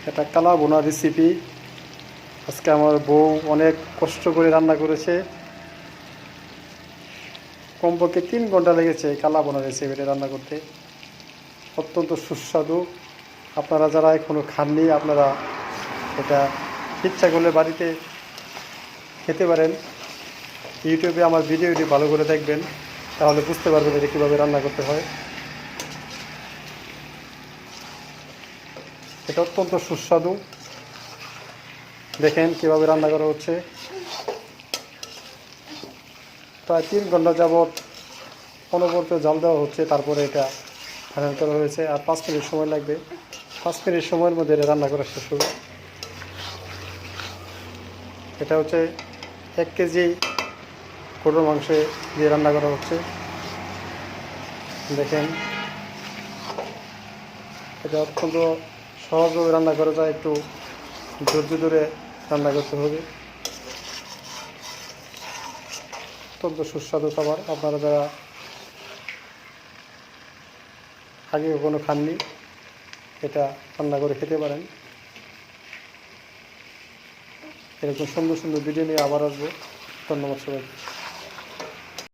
এটা কালা বোনা রেসিপি। আজকে আমার বউ অনেক কষ্ট করে রান্না করেছে, কমপক্ষে 3 ঘন্টা লেগেছে এই কালা বোনা রেসিপিটা রান্না করতে। অত্যন্ত সুস্বাদু। আপনারা যারা এখনও খাননি, আপনারা এটা ইচ্ছা করলে বাড়িতে খেতে পারেন। ইউটিউবে আমার ভিডিওটি ভালো করে দেখবেন, তাহলে বুঝতে পারবেন এটা কীভাবে রান্না করতে হয়। এটা অত্যন্ত সুস্বাদু। দেখেন কীভাবে রান্না করা হচ্ছে। প্রায় 3 ঘন্টা যাবৎ অনবরত জাল দেওয়া হচ্ছে, তারপরে এটা ফাইনাল করা হয়েছে। আর 5 মিনিট সময় লাগবে। 5 মিনিট সময়ের মধ্যে এটা রান্না করা শেষ হবে। এটা হচ্ছে 1 কেজি গরুর মাংস দিয়ে রান্না করা হচ্ছে। দেখেন, এটা অত্যন্ত সহজভাবে রান্না করা যায়, একটু ধৈর্য ধরে রান্না করতে হবে। অত্যন্ত সুস্বাদু খাবার। আপনারা যারা আগে কখনো খাননি, এটা রান্না করে খেতে পারেন। এরকম সুন্দর সুন্দর ভিডিও নিয়ে আবার আসবো। ধন্যবাদ সবাইকে।